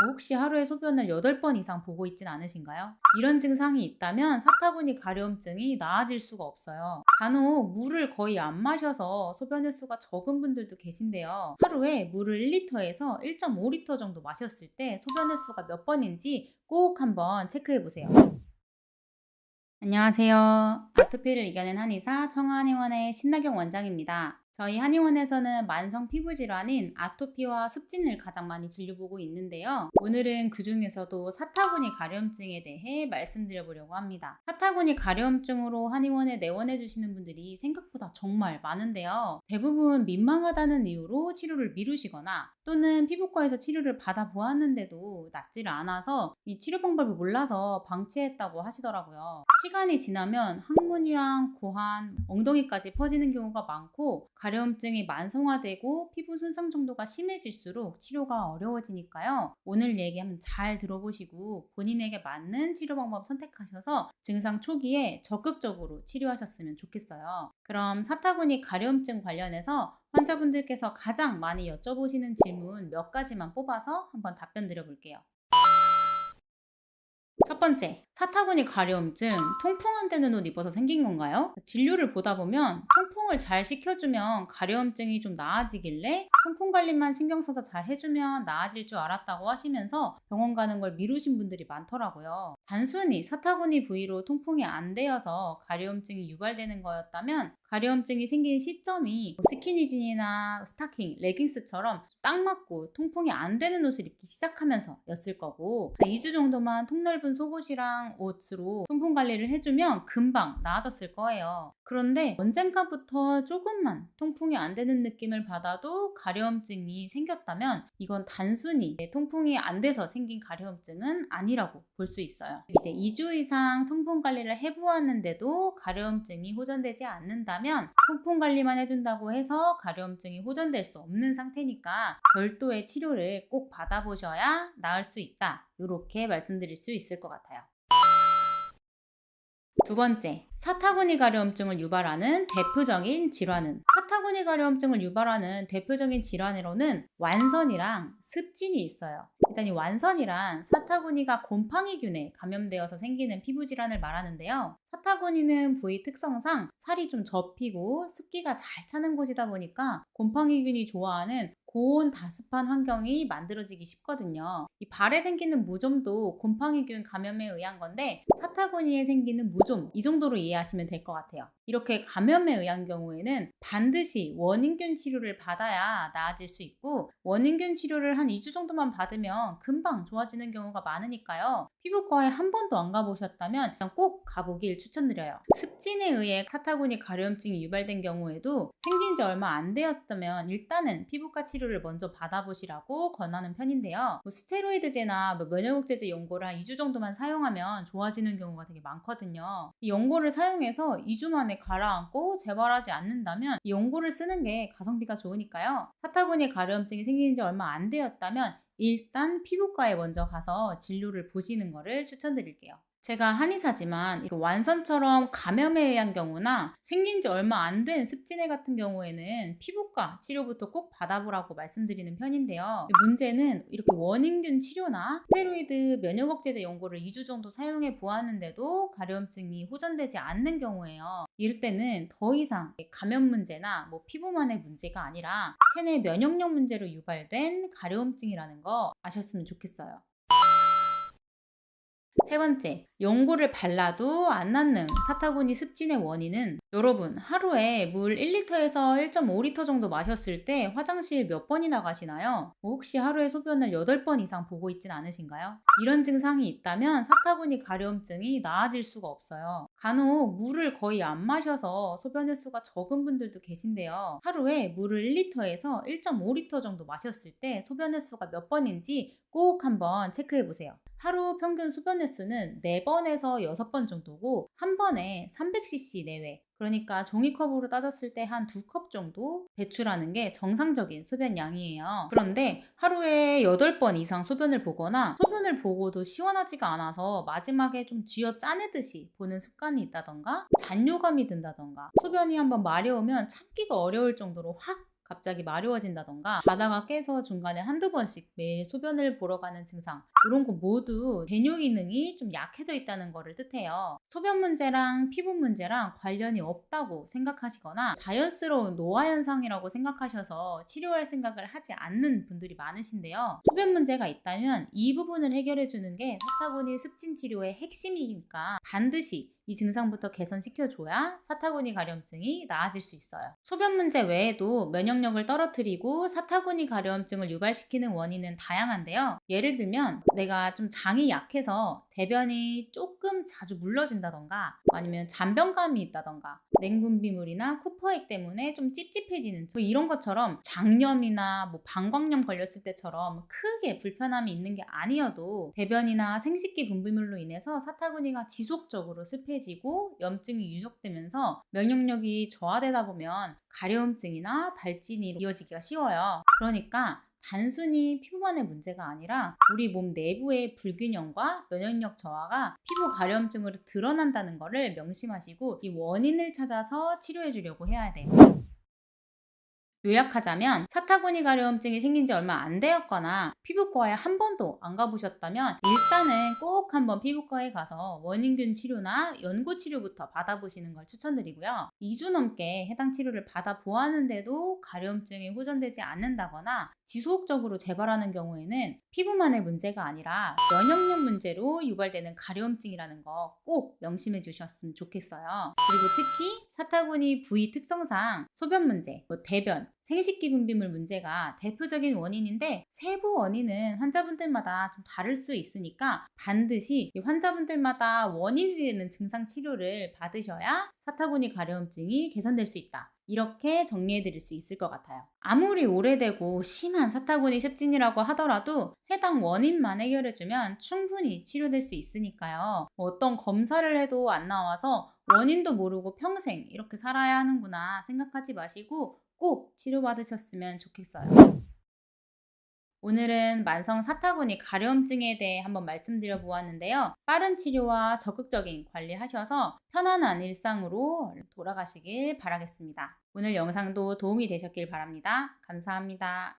혹시 하루에 소변을 8번 이상 보고 있진 않으신가요? 이런 증상이 있다면 사타구니 가려움증이 나아질 수가 없어요. 간혹 물을 거의 안 마셔서 소변 횟수가 적은 분들도 계신데요. 하루에 물을 1리터에서 1.5리터 정도 마셨을 때 소변 횟수가 몇 번인지 꼭 한번 체크해 보세요. 안녕하세요. 아토피를 이겨낸 한의사 청아한의원의 신나경 원장입니다. 저희 한의원에서는 만성 피부 질환인 아토피와 습진을 가장 많이 진료보고 있는데요. 오늘은 그 중에서도 사타구니 가려움증에 대해 말씀드려보려고 합니다. 사타구니 가려움증으로 한의원에 내원해 주시는 분들이 생각보다 정말 많은데요. 대부분 민망하다는 이유로 치료를 미루시거나 또는 피부과에서 치료를 받아보았는데도 낫지를 않아서 이 치료 방법을 몰라서 방치했다고 하시더라고요. 시간이 지나면 항문이랑 고환, 엉덩이까지 퍼지는 경우가 많고 가려움증이 만성화되고 피부 손상 정도가 심해질수록 치료가 어려워지니까요. 오늘 얘기 한번 잘 들어보시고 본인에게 맞는 치료 방법 선택하셔서 증상 초기에 적극적으로 치료하셨으면 좋겠어요. 그럼 사타구니 가려움증 관련해서 환자분들께서 가장 많이 여쭤보시는 질문 몇 가지만 뽑아서 한번 답변 드려볼게요. 첫 번째, 사타구니 가려움증, 통풍 안 되는 옷 입어서 생긴 건가요? 진료를 보다 보면 통풍을 잘 시켜주면 가려움증이 좀 나아지길래 통풍 관리만 신경 써서 잘 해주면 나아질 줄 알았다고 하시면서 병원 가는 걸 미루신 분들이 많더라고요. 단순히 사타구니 부위로 통풍이 안 되어서 가려움증이 유발되는 거였다면 가려움증이 생긴 시점이 스키니진이나 스타킹, 레깅스처럼 딱 맞고 통풍이 안 되는 옷을 입기 시작하면서 였을 거고 2주 정도만 통넓은 속옷이랑 옷으로 통풍 관리를 해주면 금방 나아졌을 거예요. 그런데 언젠가부터 조금만 통풍이 안 되는 느낌을 받아도 가려움증이 생겼다면 이건 단순히 통풍이 안 돼서 생긴 가려움증은 아니라고 볼 수 있어요. 이제 2주 이상 통풍 관리를 해보았는데도 가려움증이 호전되지 않는다면 통풍 관리만 해준다고 해서 가려움증이 호전될 수 없는 상태니까 별도의 치료를 꼭 받아보셔야 나을 수 있다. 이렇게 말씀드릴 수 있을 것 같아요. 두 번째, 사타구니 가려움증을 유발하는 대표적인 질환은? 사타구니 가려움증을 유발하는 대표적인 질환으로는 완선이랑 습진이 있어요. 일단 이 완선이란 사타구니가 곰팡이균에 감염되어서 생기는 피부 질환을 말하는데요. 사타구니는 부위 특성상 살이 좀 접히고 습기가 잘 차는 곳이다 보니까 곰팡이균이 좋아하는 고온 다습한 환경이 만들어지기 쉽거든요. 이 발에 생기는 무좀도 곰팡이균 감염에 의한 건데 사타구니에 생기는 무좀 이 정도로 이해하시면 될 것 같아요. 이렇게 감염에 의한 경우에는 반드시 원인균 치료를 받아야 나아질 수 있고 원인균 치료를 한 2주 정도만 받으면 금방 좋아지는 경우가 많으니까요. 피부과에 한 번도 안 가보셨다면 꼭 가보길 추천드려요. 습진에 의해 사타구니 가려움증이 유발된 경우에도 생긴 지 얼마 안 되었다면 일단은 피부과 치료를 먼저 받아보시라고 권하는 편인데요. 스테로이드제나 면역억제제 연고를 한 2주 정도만 사용하면 좋아지는 경우가 되게 많거든요. 이 연고를 사용해서 2주 만에 가라앉고 재발하지 않는다면 이 연고를 쓰는 게 가성비가 좋으니까요. 사타구니 가려움증이 생긴 지 얼마 안 되었다면 일단 피부과에 먼저 가서 진료를 보시는 것을 추천드릴게요. 제가 한의사지만 완선처럼 감염에 의한 경우나 생긴 지 얼마 안 된 습진해 같은 경우에는 피부과 치료부터 꼭 받아보라고 말씀드리는 편인데요. 문제는 이렇게 원인균 치료나 스테로이드 면역억제제 연고를 2주 정도 사용해 보았는데도 가려움증이 호전되지 않는 경우예요. 이럴 때는 더 이상 감염 문제나 피부만의 문제가 아니라 체내 면역력 문제로 유발된 가려움증이라는 거 아셨으면 좋겠어요. 세 번째, 연고를 발라도 안 낫는 사타구니 습진의 원인은 여러분 하루에 물 1리터에서 1.5리터 정도 마셨을 때 화장실 몇 번이나 가시나요? 혹시 하루에 소변을 8번 이상 보고 있진 않으신가요? 이런 증상이 있다면 사타구니 가려움증이 나아질 수가 없어요. 간혹 물을 거의 안 마셔서 소변 횟수가 적은 분들도 계신데요. 하루에 물을 1리터에서 1.5리터 정도 마셨을 때 소변 횟수가 몇 번인지 꼭 한번 체크해 보세요. 하루 평균 소변 횟수는 4번에서 6번 정도고 한 번에 300cc 내외, 그러니까 종이컵으로 따졌을 때 한 2컵 정도 배출하는 게 정상적인 소변 양이에요. 그런데 하루에 8번 이상 소변을 보거나 소변을 보고도 시원하지가 않아서 마지막에 좀 쥐어 짜내듯이 보는 습관이 있다던가 잔뇨감이 든다던가 소변이 한번 마려우면 참기가 어려울 정도로 확 갑자기 마려워진다던가 자다가 깨서 중간에 한두 번씩 매일 소변을 보러 가는 증상, 이런 거 모두 배뇨 기능이 좀 약해져 있다는 거를 뜻해요. 소변 문제랑 피부 문제랑 관련이 없다고 생각하시거나 자연스러운 노화 현상이라고 생각하셔서 치료할 생각을 하지 않는 분들이 많으신데요. 소변 문제가 있다면 이 부분을 해결해 주는 게 사타구니 습진 치료의 핵심이니까 반드시 이 증상부터 개선시켜줘야 사타구니 가려움증이 나아질 수 있어요. 소변 문제 외에도 면역력을 떨어뜨리고 사타구니 가려움증을 유발시키는 원인은 다양한데요. 예를 들면 내가 좀 장이 약해서 대변이 조금 자주 물러진다던가, 아니면 잔변감이 있다던가, 냉분비물이나 쿠퍼액 때문에 좀 찝찝해지는 뭐 이런 것처럼 장염이나 뭐 방광염 걸렸을 때처럼 크게 불편함이 있는 게 아니어도 대변이나 생식기 분비물로 인해서 사타구니가 지속적으로 습해지고 염증이 누적되면서 면역력이 저하되다 보면 가려움증이나 발진이 이어지기가 쉬워요. 그러니까 단순히 피부만의 문제가 아니라 우리 몸 내부의 불균형과 면역력 저하가 피부 가려움증으로 드러난다는 것을 명심하시고 이 원인을 찾아서 치료해 주려고 해야 돼요. 요약하자면 사타구니 가려움증이 생긴 지 얼마 안 되었거나 피부과에 한 번도 안 가보셨다면 일단은 꼭 한번 피부과에 가서 원인균 치료나 연고 치료부터 받아보시는 걸 추천드리고요. 2주 넘게 해당 치료를 받아보았는데도 가려움증이 호전되지 않는다거나 지속적으로 재발하는 경우에는 피부만의 문제가 아니라 면역력 문제로 유발되는 가려움증이라는 거 꼭 명심해 주셨으면 좋겠어요. 그리고 특히 사타구니 부위 특성상 소변 문제, 대변, 생식기 분비물 문제가 대표적인 원인인데 세부 원인은 환자분들마다 좀 다를 수 있으니까 반드시 이 환자분들마다 원인이 되는 증상 치료를 받으셔야 사타구니 가려움증이 개선될 수 있다. 이렇게 정리해 드릴 수 있을 것 같아요. 아무리 오래되고 심한 사타구니 습진이라고 하더라도 해당 원인만 해결해 주면 충분히 치료될 수 있으니까요. 어떤 검사를 해도 안 나와서 원인도 모르고 평생 이렇게 살아야 하는구나 생각하지 마시고 꼭 치료받으셨으면 좋겠어요. 오늘은 만성 사타구니 가려움증에 대해 한번 말씀드려 보았는데요. 빠른 치료와 적극적인 관리하셔서 편안한 일상으로 돌아가시길 바라겠습니다. 오늘 영상도 도움이 되셨길 바랍니다. 감사합니다.